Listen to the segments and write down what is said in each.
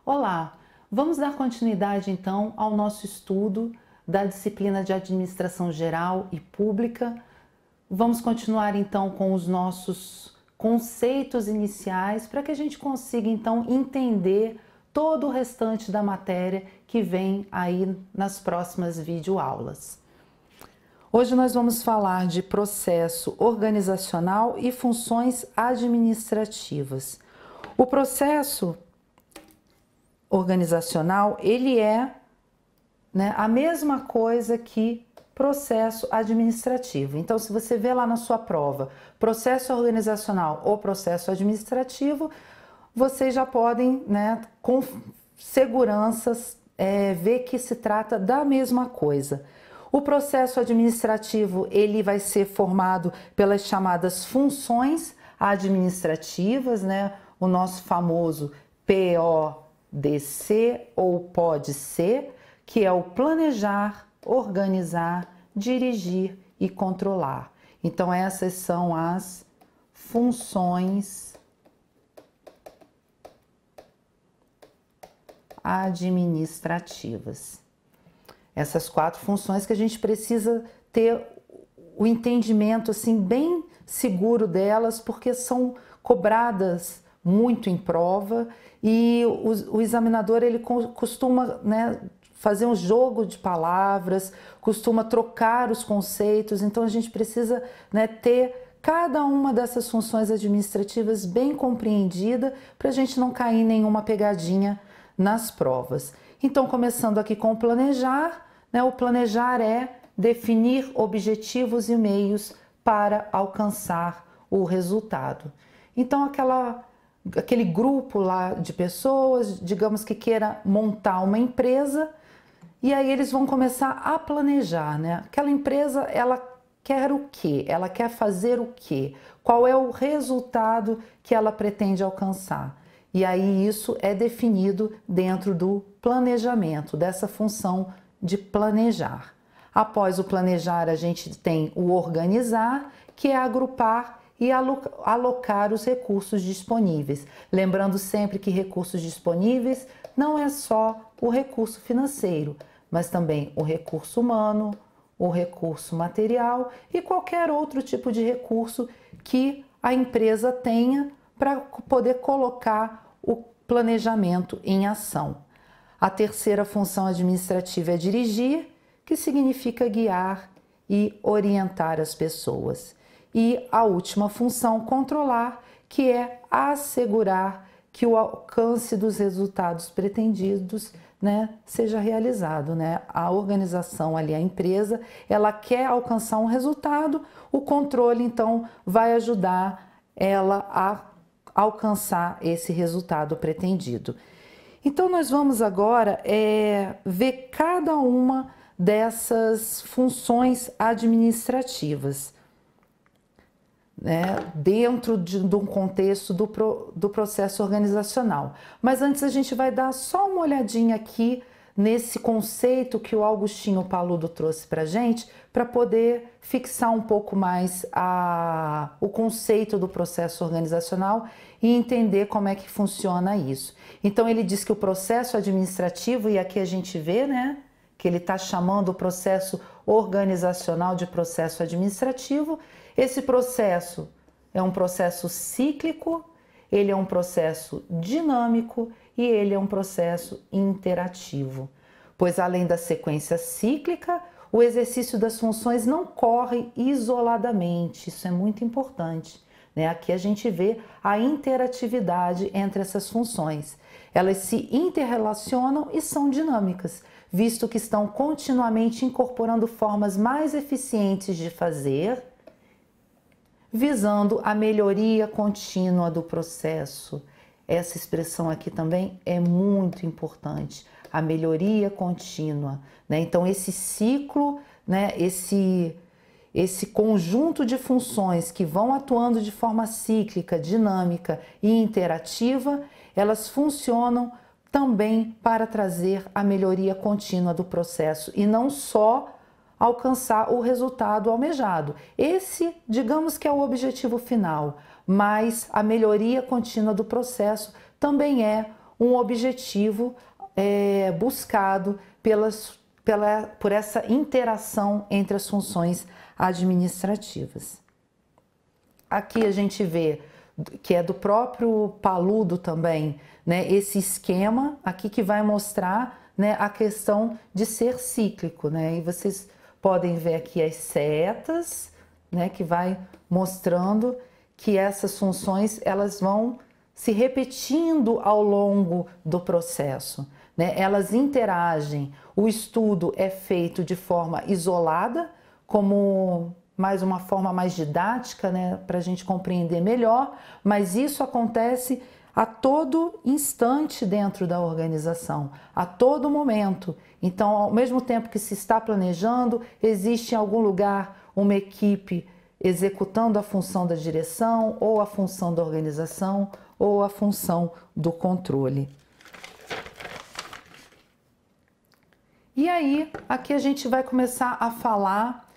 Olá, vamos dar continuidade então ao nosso estudo da disciplina de Administração Geral e Pública. Vamos continuar então com os nossos conceitos iniciais para que a gente consiga então entender todo o restante da matéria que vem aí nas próximas videoaulas. Hoje nós vamos falar de processo organizacional e funções administrativas. O processo organizacional, ele é a mesma coisa que processo administrativo. Então, se você vê lá na sua prova, processo organizacional ou processo administrativo, vocês já podem, com seguranças, ver que se trata da mesma coisa. O processo administrativo, ele vai ser formado pelas chamadas funções administrativas, o nosso famoso PODC ou pode ser, que é o planejar, organizar, dirigir e controlar. Então, essas são as funções administrativas. Essas 4 funções que a gente precisa ter o entendimento assim bem seguro delas, porque são cobradas muito em prova e o examinador ele costuma fazer um jogo de palavras, costuma trocar os conceitos, então a gente precisa ter cada uma dessas funções administrativas bem compreendida para a gente não cair em nenhuma pegadinha nas provas. Então, começando aqui com o planejar, o planejar é definir objetivos e meios para alcançar o resultado. Então, aquele grupo lá de pessoas, digamos que queira montar uma empresa, e aí eles vão começar a planejar, Aquela empresa, ela quer o quê? Ela quer fazer o quê? Qual é o resultado que ela pretende alcançar? E aí isso é definido dentro do planejamento, dessa função de planejar. Após o planejar, a gente tem o organizar, que é agrupar e alocar os recursos disponíveis. Lembrando sempre que recursos disponíveis não é só o recurso financeiro, mas também o recurso humano, o recurso material e qualquer outro tipo de recurso que a empresa tenha para poder colocar o planejamento em ação. A terceira função administrativa é dirigir, que significa guiar e orientar as pessoas. E a última função, controlar, que é assegurar que o alcance dos resultados pretendidos seja realizado. A organização ali, a empresa, ela quer alcançar um resultado, o controle então vai ajudar ela a alcançar esse resultado pretendido. Então, nós vamos agora ver cada uma dessas funções administrativas, dentro de um contexto do processo organizacional. Mas antes a gente vai dar só uma olhadinha aqui nesse conceito que o Augustinho Paludo trouxe para a gente, para poder fixar um pouco mais o conceito do processo organizacional e entender como é que funciona isso. Então ele diz que o processo administrativo, e aqui a gente vê, que ele está chamando o processo organizacional de processo administrativo. Esse processo é um processo cíclico, ele é um processo dinâmico e ele é um processo interativo, pois além da sequência cíclica, o exercício das funções não corre isoladamente, isso é muito importante. Aqui a gente vê a interatividade entre essas funções. Elas se interrelacionam e são dinâmicas, visto que estão continuamente incorporando formas mais eficientes de fazer, visando a melhoria contínua do processo. Essa expressão aqui também é muito importante, a melhoria contínua. Então, esse ciclo, esse conjunto de funções que vão atuando de forma cíclica, dinâmica e interativa, elas funcionam também para trazer a melhoria contínua do processo e não só alcançar o resultado almejado. Esse, digamos que é o objetivo final, mas a melhoria contínua do processo também é um objetivo buscado por essa interação entre as funções administrativas. Aqui a gente vê que é do próprio Paludo também, né, esse esquema aqui que vai mostrar, né, a questão de ser cíclico, né, e vocês podem ver aqui as setas, né, que vai mostrando que essas funções elas vão se repetindo ao longo do processo, né, elas interagem, o estudo é feito de forma isolada, como mais uma forma mais didática, né, para a gente compreender melhor, mas isso acontece a todo instante dentro da organização, a todo momento. Então, ao mesmo tempo que se está planejando, existe em algum lugar uma equipe executando a função da direção, ou a função da organização, ou a função do controle. E aí, aqui a gente vai começar a falar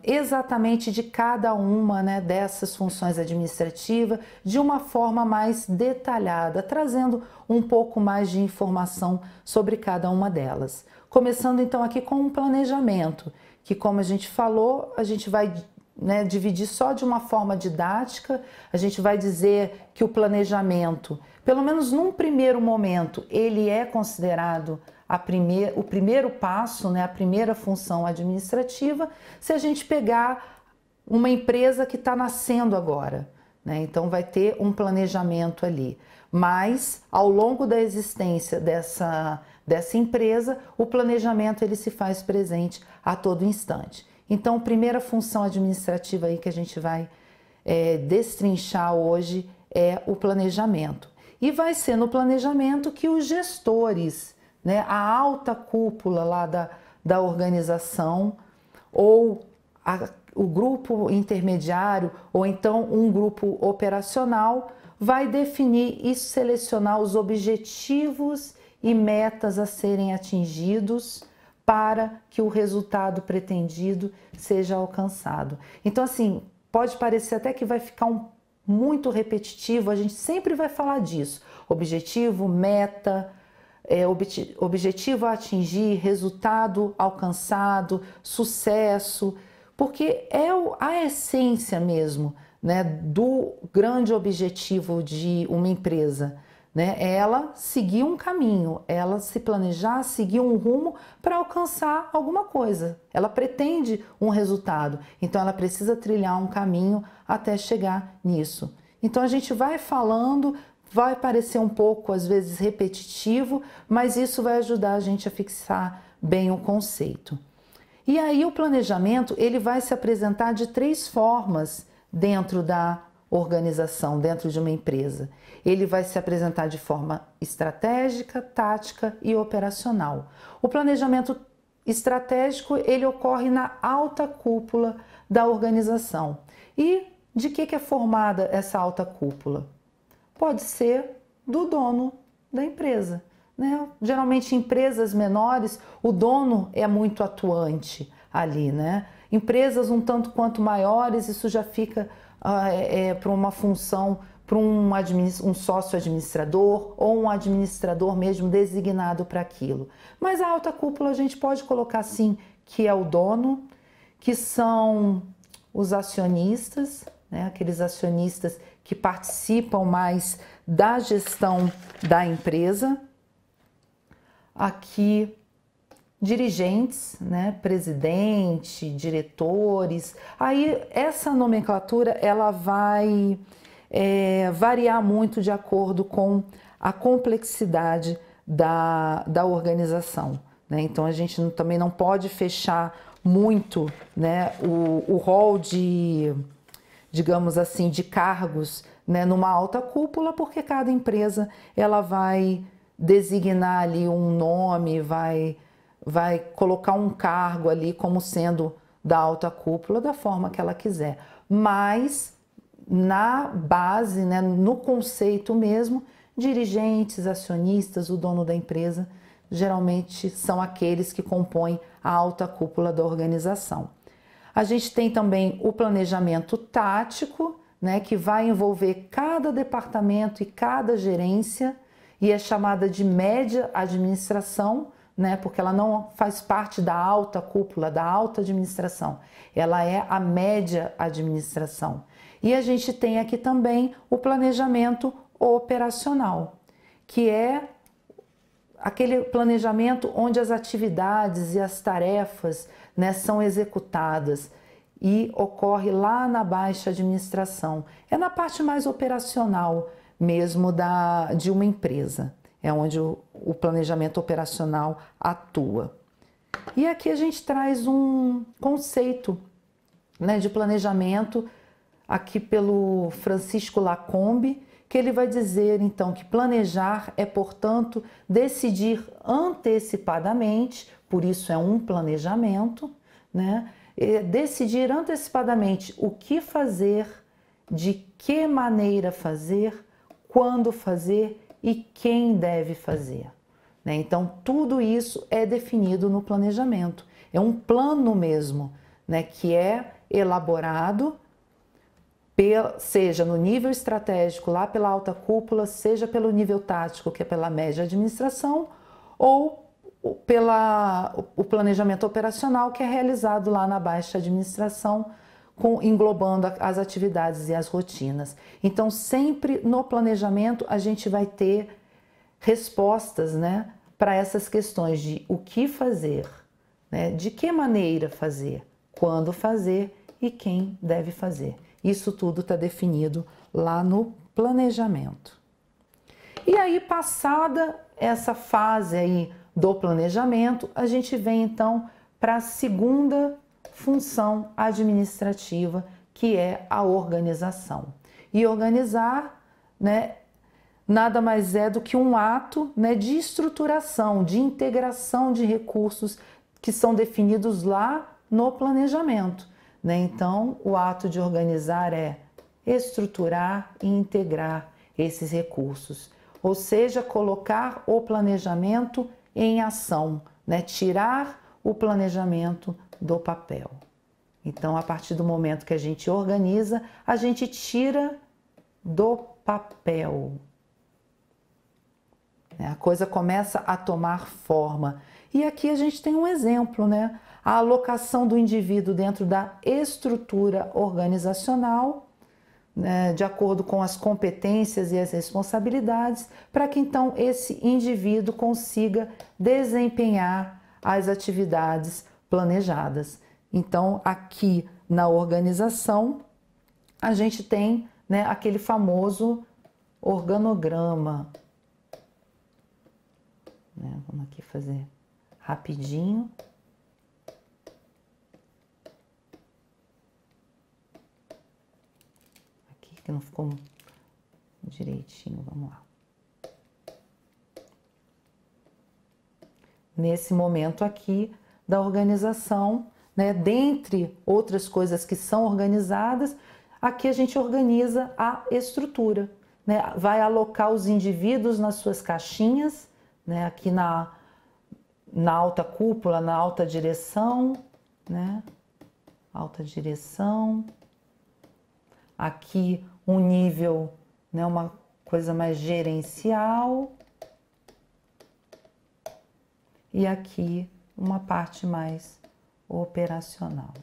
exatamente de cada uma, né, dessas funções administrativas de uma forma mais detalhada, trazendo um pouco mais de informação sobre cada uma delas. Começando então aqui com um planejamento, que como a gente falou, a gente vai, né, dividir só de uma forma didática, a gente vai dizer que o planejamento, pelo menos num primeiro momento, ele é considerado o primeiro passo, né, a primeira função administrativa, se a gente pegar uma empresa que está nascendo agora, né? Então vai ter um planejamento ali. Mas ao longo da existência dessa empresa, o planejamento ele se faz presente a todo instante. Então, a primeira função administrativa aí que a gente vai destrinchar hoje é o planejamento. E vai ser no planejamento que os gestores, né, a alta cúpula lá da organização, ou o grupo intermediário, ou então um grupo operacional, vai definir e selecionar os objetivos e metas a serem atingidos para que o resultado pretendido seja alcançado. Então, assim, pode parecer até que vai ficar muito repetitivo, a gente sempre vai falar disso. Objetivo, meta, objetivo a atingir, resultado alcançado, sucesso, porque é a essência mesmo, né, do grande objetivo de uma empresa, né? Ela seguir um caminho, ela se planejar, seguir um rumo para alcançar alguma coisa. Ela pretende um resultado, então ela precisa trilhar um caminho até chegar nisso. Então a gente vai falando, vai parecer um pouco às vezes repetitivo, mas isso vai ajudar a gente a fixar bem o conceito. E aí o planejamento ele vai se apresentar de 3 formas dentro da organização, dentro de uma empresa. Ele vai se apresentar de forma estratégica, tática e operacional. O planejamento estratégico ele ocorre na alta cúpula da organização. E de que é formada essa alta cúpula? Pode ser do dono da empresa, né? Geralmente em empresas menores o dono é muito atuante ali, né? Empresas um tanto quanto maiores, isso já fica para uma função, para um sócio administrador ou um administrador mesmo designado para aquilo. Mas a alta cúpula a gente pode colocar assim, que é o dono, que são os acionistas, né? Aqueles acionistas que participam mais da gestão da empresa. Aqui dirigentes, né, presidente, diretores. Aí essa nomenclatura ela vai variar muito de acordo com a complexidade da organização, né? Então a gente também não pode fechar muito, né, o rol de, digamos assim, de cargos, né, numa alta cúpula, porque cada empresa ela vai designar ali um nome, vai colocar um cargo ali como sendo da alta cúpula da forma que ela quiser. Mas na base, né, no conceito mesmo, dirigentes, acionistas, o dono da empresa geralmente são aqueles que compõem a alta cúpula da organização. A gente tem também o planejamento tático, né, que vai envolver cada departamento e cada gerência, e é chamada de média administração, né, porque ela não faz parte da alta cúpula, da alta administração, ela é a média administração. E a gente tem aqui também o planejamento operacional, que é aquele planejamento onde as atividades e as tarefas, né, são executadas e ocorre lá na baixa administração. É na parte mais operacional mesmo de uma empresa, é onde o planejamento operacional atua. E aqui a gente traz um conceito, né, de planejamento aqui pelo Francisco Lacombe, que ele vai dizer então que planejar é, portanto, decidir antecipadamente, por isso é um planejamento, né? Decidir antecipadamente o que fazer, de que maneira fazer, quando fazer e quem deve fazer, né? Então, tudo isso é definido no planejamento. É um plano mesmo, né, que é elaborado, seja no nível estratégico, lá pela alta cúpula, seja pelo nível tático, que é pela média administração, ou o planejamento operacional, que é realizado lá na baixa administração, englobando as atividades e as rotinas. Então, sempre no planejamento a gente vai ter respostas, né, para essas questões de o que fazer, né, de que maneira fazer, quando fazer e quem deve fazer. Isso tudo está definido lá no planejamento. E aí, passada essa fase aí do planejamento, a gente vem então para a segunda função administrativa, que é a organização. E organizar, né, nada mais é do que um ato, né, de estruturação, de integração de recursos que são definidos lá no planejamento, né? Então, o ato de organizar é estruturar e integrar esses recursos, ou seja, colocar o planejamento em ação, né? Tirar o planejamento do papel. Então, a partir do momento que a gente organiza, a gente tira do papel. A coisa começa a tomar forma. E aqui a gente tem um exemplo, né? A alocação do indivíduo dentro da estrutura organizacional, né, de acordo com as competências e as responsabilidades, para que então esse indivíduo consiga desempenhar as atividades planejadas. Então, aqui na organização, a gente tem, né, aquele famoso organograma. Vamos aqui fazer rapidinho. Aqui que não ficou direitinho, vamos lá. Nesse momento aqui da organização, né, dentre outras coisas que são organizadas, aqui a gente organiza a estrutura, né? Vai alocar os indivíduos nas suas caixinhas, né, aqui na alta cúpula, na alta direção, né? Alta direção. Aqui um nível, né, uma coisa mais gerencial. E aqui uma parte mais operacional.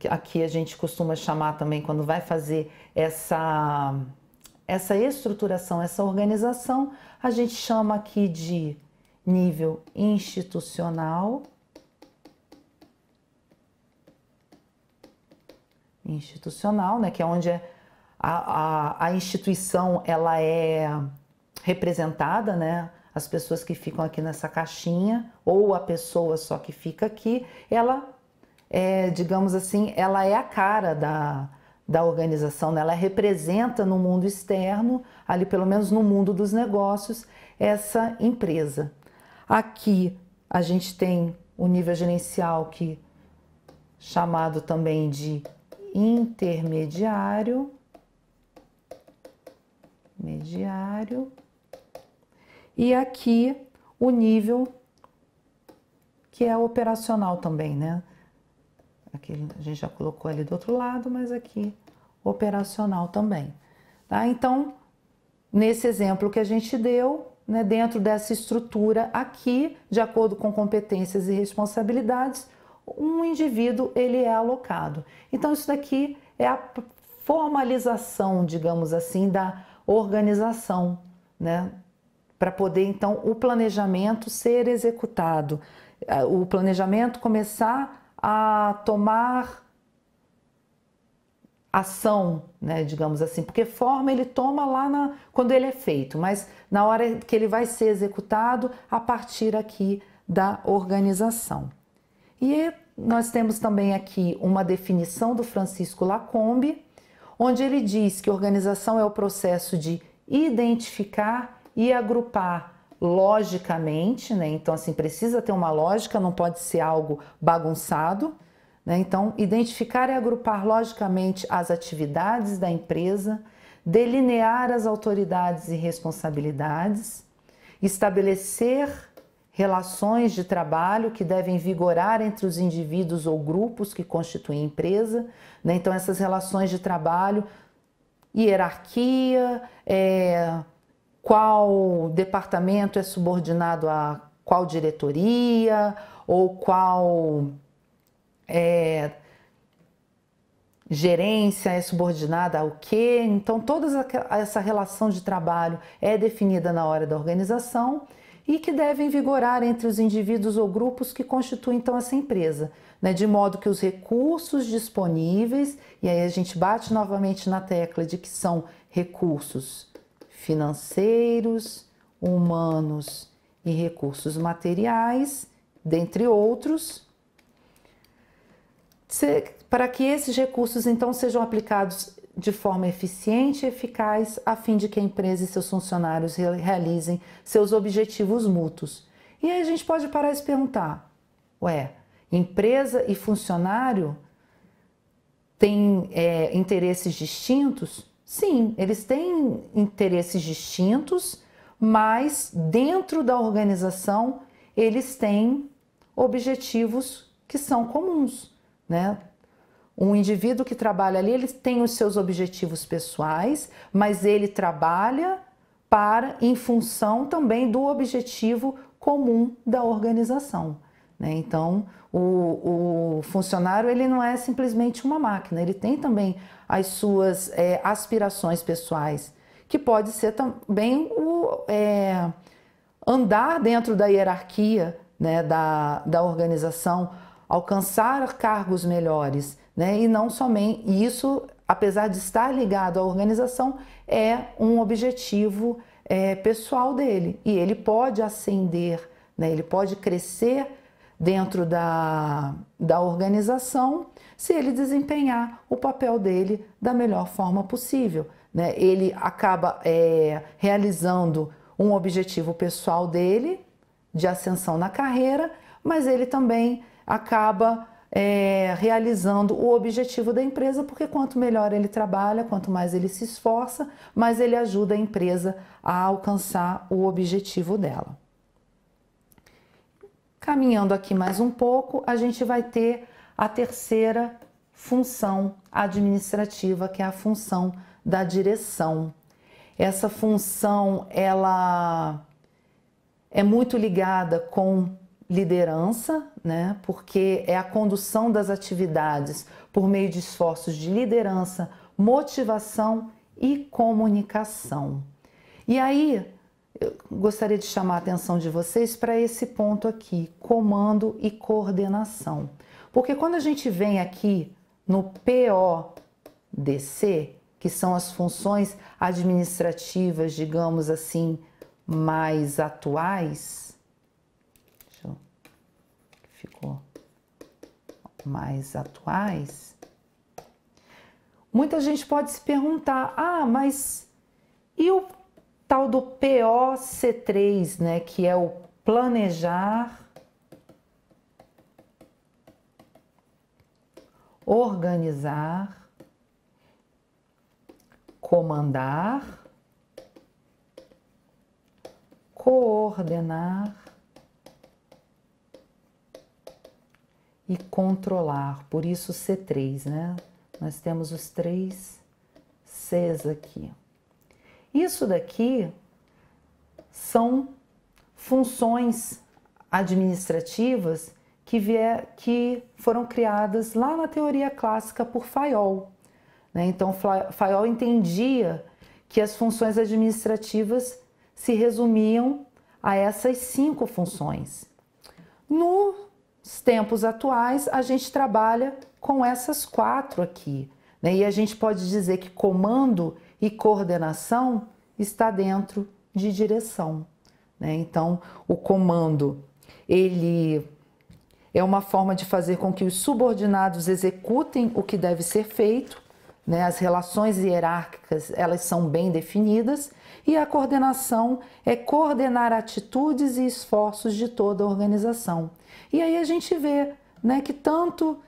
Aqui a gente costuma chamar também, quando vai fazer essa estruturação, essa organização, a gente chama aqui de nível institucional. Institucional, né, que é onde a instituição ela é representada, né? As pessoas que ficam aqui nessa caixinha, ou a pessoa só que fica aqui, ela é, digamos assim, ela é a cara da organização, né? Ela representa no mundo externo, ali pelo menos no mundo dos negócios, essa empresa. Aqui a gente tem o nível gerencial, que chamado também de intermediário, E aqui o nível que é operacional também, né? Aqui a gente já colocou ali do outro lado, mas aqui operacional também, tá? Então, nesse exemplo que a gente deu, né, dentro dessa estrutura aqui, de acordo com competências e responsabilidades, um indivíduo ele é alocado. Então, isso daqui é a formalização, digamos assim, da organização, né? Para poder, então, o planejamento ser executado, o planejamento começar a tomar ação, né, digamos assim, porque forma ele toma lá quando ele é feito, mas na hora que ele vai ser executado a partir aqui da organização. E nós temos também aqui uma definição do Francisco Lacombe, onde ele diz que organização é o processo de identificar e agrupar logicamente, né? Então, assim, precisa ter uma lógica, não pode ser algo bagunçado, né? Então, identificar e agrupar logicamente as atividades da empresa, delinear as autoridades e responsabilidades, estabelecer relações de trabalho que devem vigorar entre os indivíduos ou grupos que constituem a empresa, né? Então, essas relações de trabalho, hierarquia, qual departamento é subordinado a qual diretoria, ou qual gerência é subordinada ao quê. Então, toda essa relação de trabalho é definida na hora da organização e que devem vigorar entre os indivíduos ou grupos que constituem, então, essa empresa, né? De modo que os recursos disponíveis, e aí a gente bate novamente na tecla de que são recursos financeiros, humanos e recursos materiais, dentre outros, para que esses recursos então sejam aplicados de forma eficiente e eficaz, a fim de que a empresa e seus funcionários realizem seus objetivos mútuos. E aí a gente pode parar e se perguntar, ué, empresa e funcionário têm interesses distintos? Sim, eles têm interesses distintos, mas dentro da organização eles têm objetivos que são comuns, né? Um indivíduo que trabalha ali, ele tem os seus objetivos pessoais, mas ele trabalha em função também do objetivo comum da organização, né? Então, o funcionário ele não é simplesmente uma máquina, ele tem também as suas aspirações pessoais, que pode ser também andar dentro da hierarquia, né, da organização, alcançar cargos melhores, né, e não somente isso, apesar de estar ligado à organização, é um objetivo pessoal dele, e ele pode ascender, né, ele pode crescer dentro da organização se ele desempenhar o papel dele da melhor forma possível, né? Ele acaba realizando um objetivo pessoal dele de ascensão na carreira, mas ele também acaba realizando o objetivo da empresa, porque quanto melhor ele trabalha, quanto mais ele se esforça, mais ele ajuda a empresa a alcançar o objetivo dela. Caminhando aqui mais um pouco, a gente vai ter a terceira função administrativa, que é a função da direção. Essa função, ela é muito ligada com liderança, né? Porque é a condução das atividades por meio de esforços de liderança, motivação e comunicação. E aí, eu gostaria de chamar a atenção de vocês para esse ponto aqui, comando e coordenação. Porque quando a gente vem aqui no PODC, que são as funções administrativas, digamos assim, mais atuais, ficou mais atuais, muita gente pode se perguntar, mas e o tal do POC3, né, que é o planejar, organizar, comandar, coordenar e controlar. Por isso C3, né? Nós temos os 3 Cs aqui. Isso daqui são funções administrativas que foram criadas lá na teoria clássica por Fayol, né? Então, Fayol entendia que as funções administrativas se resumiam a essas 5 funções. Nos tempos atuais, a gente trabalha com essas 4 aqui, né? E a gente pode dizer que comando e coordenação está dentro de direção, né? Então, o comando, ele é uma forma de fazer com que os subordinados executem o que deve ser feito, né? As relações hierárquicas, elas são bem definidas, e a coordenação é coordenar atitudes e esforços de toda a organização. E aí a gente vê, né, que tanto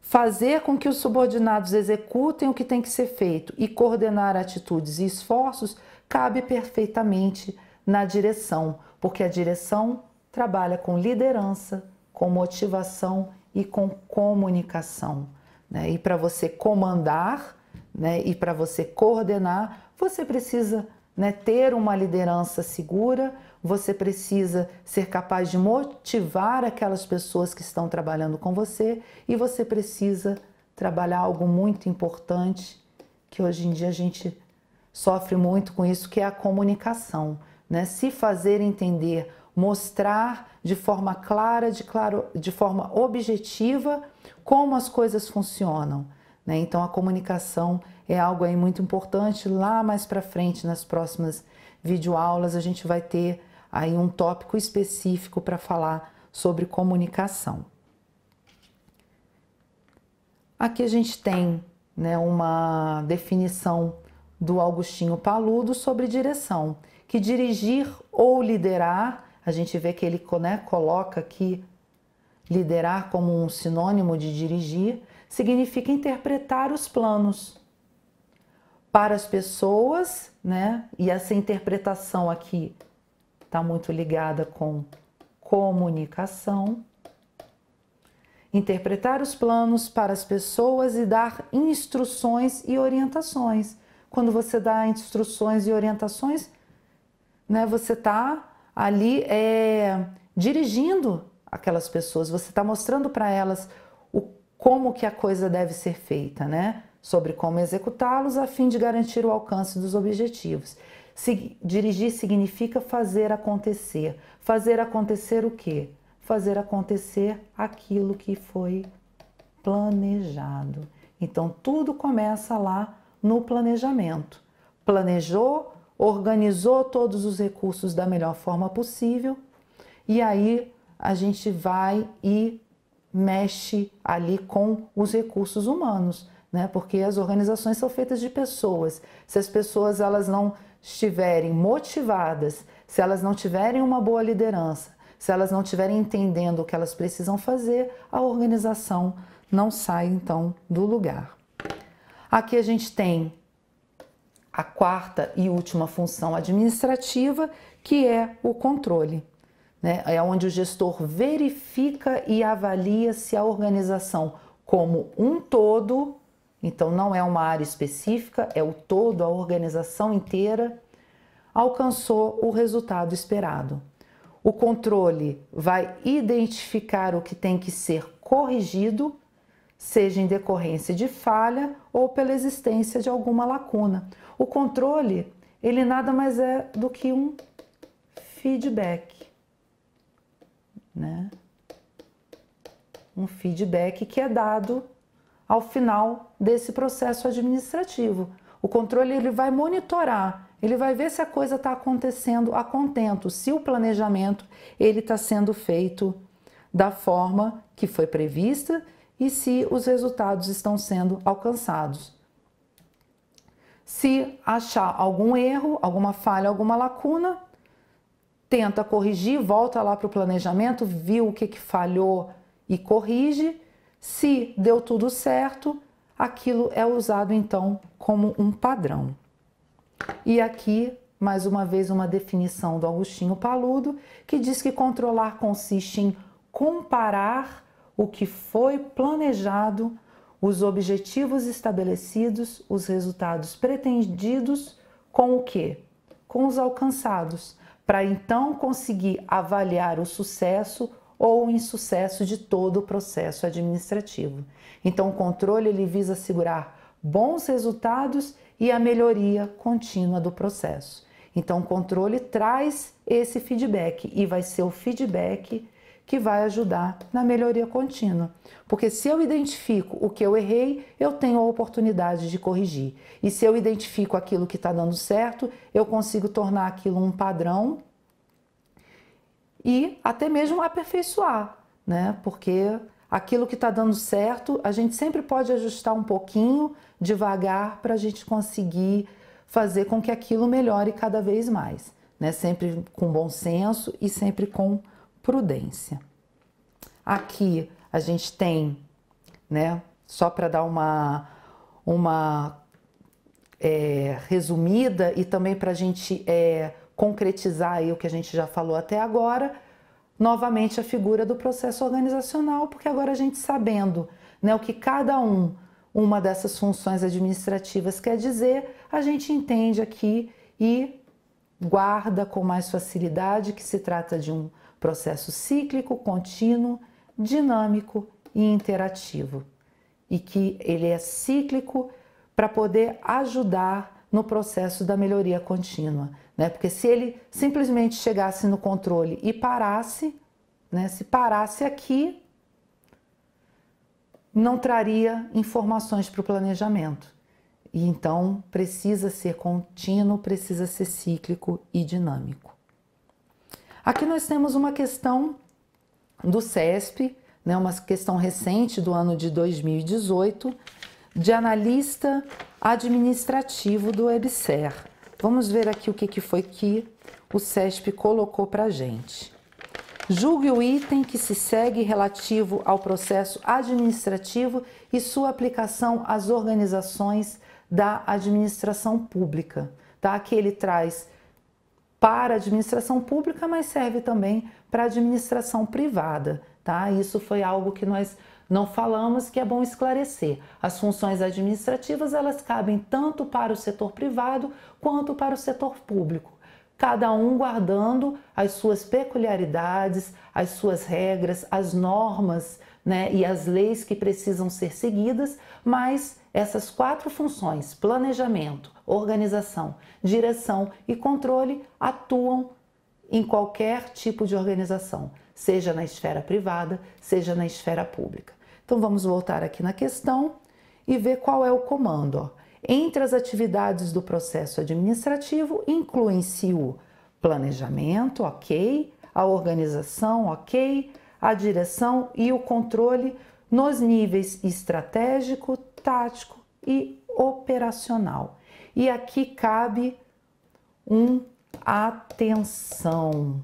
fazer com que os subordinados executem o que tem que ser feito e coordenar atitudes e esforços cabe perfeitamente na direção, porque a direção trabalha com liderança, com motivação e com comunicação, né? E para você comandar, né, e para você coordenar, você precisa, né, ter uma liderança segura, você precisa ser capaz de motivar aquelas pessoas que estão trabalhando com você e você precisa trabalhar algo muito importante, que hoje em dia a gente sofre muito com isso, que é a comunicação, né? Se fazer entender, mostrar de forma clara, de forma objetiva como as coisas funcionam, né? Então a comunicação é algo aí muito importante. Lá mais para frente, nas próximas videoaulas, a gente vai ter aí um tópico específico para falar sobre comunicação. Aqui a gente tem, né, uma definição do Agostinho Paludo sobre direção, que dirigir ou liderar, a gente vê que ele, né, coloca aqui liderar como um sinônimo de dirigir, significa interpretar os planos para as pessoas, né? E essa interpretação aqui está muito ligada com comunicação. Interpretar os planos para as pessoas e dar instruções e orientações. Quando você dá instruções e orientações, né, você está ali dirigindo aquelas pessoas, você está mostrando para elas como que a coisa deve ser feita, né? Sobre como executá-los a fim de garantir o alcance dos objetivos. Dirigir significa fazer acontecer. Fazer acontecer o quê? Fazer acontecer aquilo que foi planejado. Então, tudo começa lá no planejamento. Planejou, organizou todos os recursos da melhor forma possível e aí a gente vai e mexe ali com os recursos humanos, né? Porque as organizações são feitas de pessoas. Se as pessoas elas não estiverem motivadas, se elas não tiverem uma boa liderança, se elas não estiverem entendendo o que elas precisam fazer, a organização não sai então do lugar. Aqui a gente tem a 4ª e última função administrativa, que é o controle, né? É onde o gestor verifica e avalia se a organização como um todo, então não é uma área específica, é o todo, a organização inteira, alcançou o resultado esperado. O controle vai identificar o que tem que ser corrigido, seja em decorrência de falha ou pela existência de alguma lacuna. O controle, ele nada mais é do que um feedback, né? Um feedback que é dado ao final desse processo administrativo. O controle ele vai monitorar, ele vai ver se a coisa está acontecendo a contento, se o planejamento ele está sendo feito da forma que foi prevista e se os resultados estão sendo alcançados. Se achar algum erro, alguma falha, alguma lacuna, tenta corrigir, volta lá para o planejamento, viu o que falhou e corrige. Se deu tudo certo, aquilo é usado então como um padrão. E aqui mais uma vez uma definição do Agostinho Paludo, que diz que controlar consiste em comparar o que foi planejado, os objetivos estabelecidos, os resultados pretendidos com o quê? Com os alcançados, para então conseguir avaliar o sucesso ou o insucesso de todo o processo administrativo. Então, o controle ele visa assegurar bons resultados e a melhoria contínua do processo. Então, o controle traz esse feedback e vai ser o feedback que vai ajudar na melhoria contínua. Porque se eu identifico o que eu errei, eu tenho a oportunidade de corrigir. E se eu identifico aquilo que está dando certo, eu consigo tornar aquilo um padrão e até mesmo aperfeiçoar, né? Porque aquilo que está dando certo, a gente sempre pode ajustar um pouquinho, devagar, para a gente conseguir fazer com que aquilo melhore cada vez mais, né? Sempre com bom senso e sempre com prudência. Aqui a gente tem, né? Só para dar uma resumida e também para a gente concretizar aí o que a gente já falou até agora, novamente a figura do processo organizacional, porque agora a gente sabendo, né, o que cada uma dessas funções administrativas quer dizer, a gente entende aqui e guarda com mais facilidade que se trata de um processo cíclico, contínuo, dinâmico e interativo. E que ele é cíclico para poder ajudar no processo da melhoria contínua, né? Porque se ele simplesmente chegasse no controle e parasse, né? Se parasse aqui, não traria informações para o planejamento. E então precisa ser contínuo, precisa ser cíclico e dinâmico. Aqui nós temos uma questão do CESP, né? Uma questão recente do ano de 2018, de analista administrativo do EBSER. Vamos ver aqui o que foi que o CESP colocou para a gente. Julgue o item que se segue relativo ao processo administrativo e sua aplicação às organizações da administração pública. Tá? Aqui ele traz para a administração pública, mas serve também para a administração privada. Tá? Isso foi algo que nós não falamos, que é bom esclarecer. As funções administrativas, elas cabem tanto para o setor privado quanto para o setor público. Cada um guardando as suas peculiaridades, as suas regras, as normas, né, e as leis que precisam ser seguidas, mas essas 4 funções, planejamento, organização, direção e controle, atuam em qualquer tipo de organização, seja na esfera privada, seja na esfera pública. Então vamos voltar aqui na questão e ver qual é o comando. Ó. Entre as atividades do processo administrativo, incluem-se o planejamento, ok, a organização, ok, a direção e o controle nos níveis estratégico, tático e operacional. E aqui cabe atenção,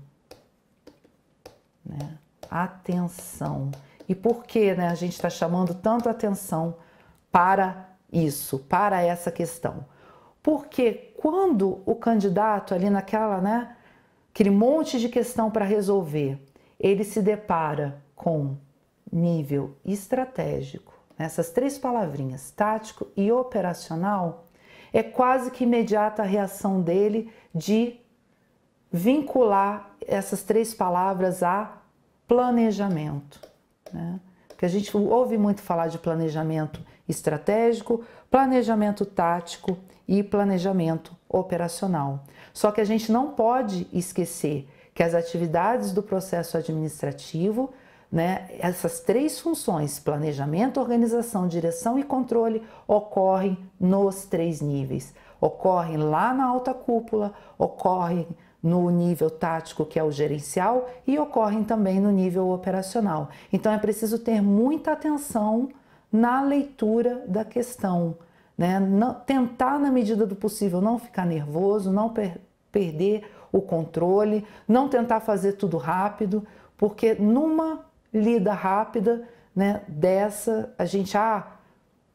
né? Atenção. E por que, né, a gente está chamando tanto atenção para isso, para essa questão? Porque quando o candidato ali naquela, né, aquele monte de questão para resolver, ele se depara com nível estratégico, essas 3 palavrinhas, tático e operacional, é quase que imediata a reação dele de vincular essas 3 palavras a planejamento, né? Porque a gente ouve muito falar de planejamento estratégico, planejamento tático e planejamento operacional. Só que a gente não pode esquecer que as atividades do processo administrativo, né, essas 3 funções, planejamento, organização, direção e controle, ocorrem nos 3 níveis. Ocorrem lá na alta cúpula, ocorrem no nível tático, que é o gerencial, e ocorrem também no nível operacional. Então é preciso ter muita atenção na leitura da questão, né? Tentar, na medida do possível, não ficar nervoso, não perder o controle, não tentar fazer tudo rápido, porque numa lida rápida, né, dessa, a gente,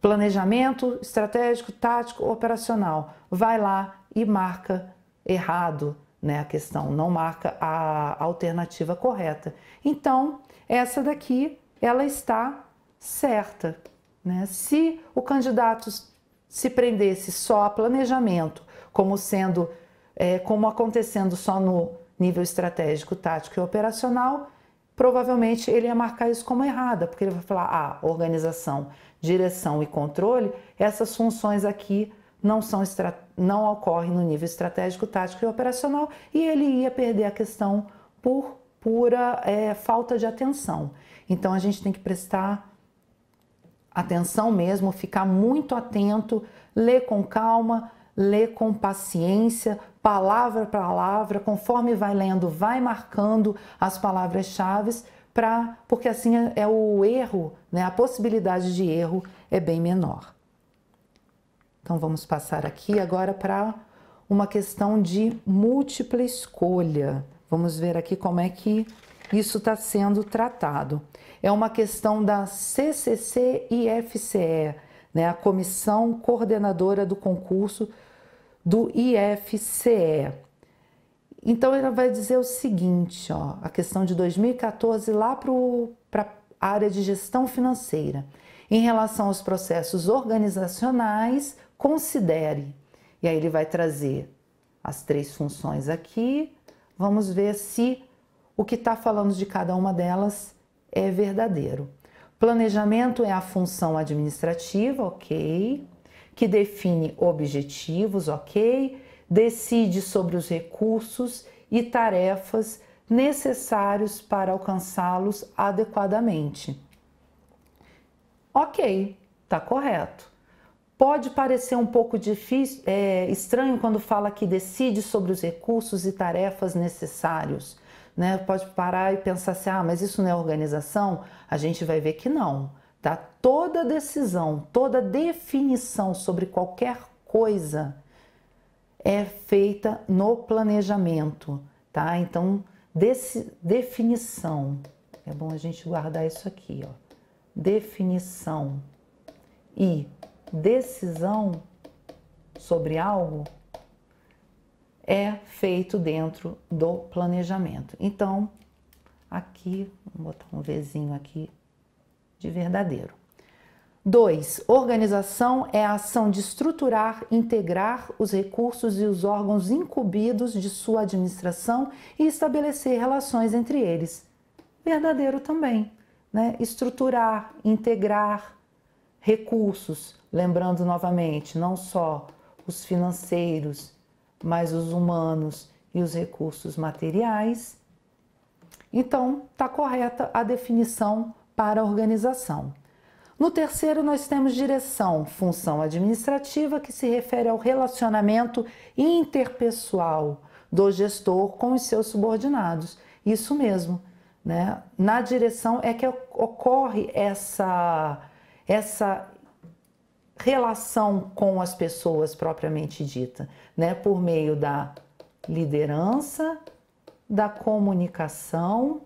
planejamento estratégico, tático, operacional, vai lá e marca errado, né, a questão, não marca a alternativa correta. Então, essa daqui, ela está certa, né? Se o candidato se prendesse só a planejamento, como sendo, como acontecendo só no nível estratégico, tático e operacional, provavelmente ele ia marcar isso como errada, porque ele vai falar, organização, direção e controle, essas funções aqui não ocorrem no nível estratégico, tático e operacional, e ele ia perder a questão por pura falta de atenção. Então a gente tem que prestar atenção mesmo, ficar muito atento, ler com calma, ler com paciência, palavra por palavra, conforme vai lendo, vai marcando as palavras-chave, porque assim o erro, né, a possibilidade de erro é bem menor. Então vamos passar aqui agora para uma questão de múltipla escolha. Vamos ver aqui como é que isso está sendo tratado. É uma questão da CCC e IFCE, né, a Comissão Coordenadora do Concurso do IFCE. Então, ela vai dizer o seguinte, a questão de 2014 lá para a área de gestão financeira. Em relação aos processos organizacionais, considere. E aí ele vai trazer as 3 funções aqui. Vamos ver se o que está falando de cada uma delas é verdadeiro. Planejamento é a função administrativa, ok. Que define objetivos, ok. Decide sobre os recursos e tarefas necessários para alcançá-los adequadamente. Ok, está correto. Pode parecer um pouco difícil, estranho quando fala que decide sobre os recursos e tarefas necessários, né? Pode parar e pensar assim, mas isso não é organização? A gente vai ver que não, tá? Toda decisão, toda definição sobre qualquer coisa é feita no planejamento, tá? Então, definição, é bom a gente guardar isso aqui, definição e decisão sobre algo é feito dentro do planejamento. Então, aqui, vou botar um Vzinho aqui de verdadeiro. 2. Organização é a ação de estruturar, integrar os recursos e os órgãos incumbidos de sua administração e estabelecer relações entre eles. Verdadeiro também, né? Estruturar, integrar recursos, lembrando novamente, não só os financeiros, mas os humanos e os recursos materiais. Então, está correta a definição para a organização. No terceiro, nós temos direção, função administrativa, que se refere ao relacionamento interpessoal do gestor com os seus subordinados. Isso mesmo, né? Na direção é que ocorre essa relação com as pessoas propriamente dita, né? Por meio da liderança, da comunicação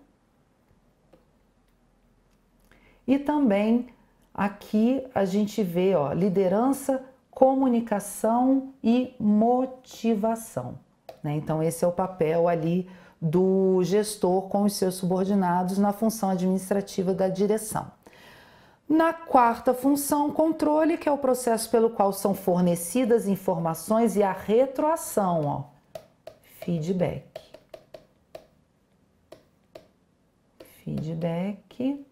e também aqui a gente vê, liderança, comunicação e motivação, né? Então esse é o papel ali do gestor com os seus subordinados na função administrativa da direção. Na quarta função, controle, que é o processo pelo qual são fornecidas informações e a retroação, feedback. Feedback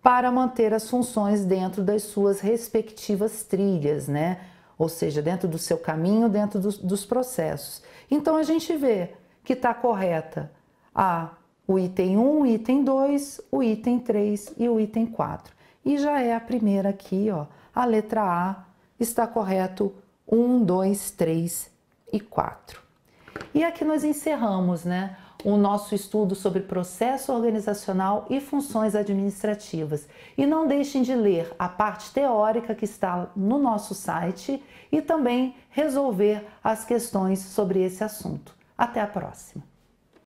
para manter as funções dentro das suas respectivas trilhas, né? Ou seja, dentro do seu caminho, dentro dos processos. Então a gente vê que está correta o item 1, o item 2, o item 3 e o item 4. E já é a primeira aqui, a letra A, está correto 1, 2, 3 e 4. E aqui nós encerramos, né, o nosso estudo sobre processo organizacional e funções administrativas. E não deixem de ler a parte teórica que está no nosso site e também resolver as questões sobre esse assunto. Até a próxima!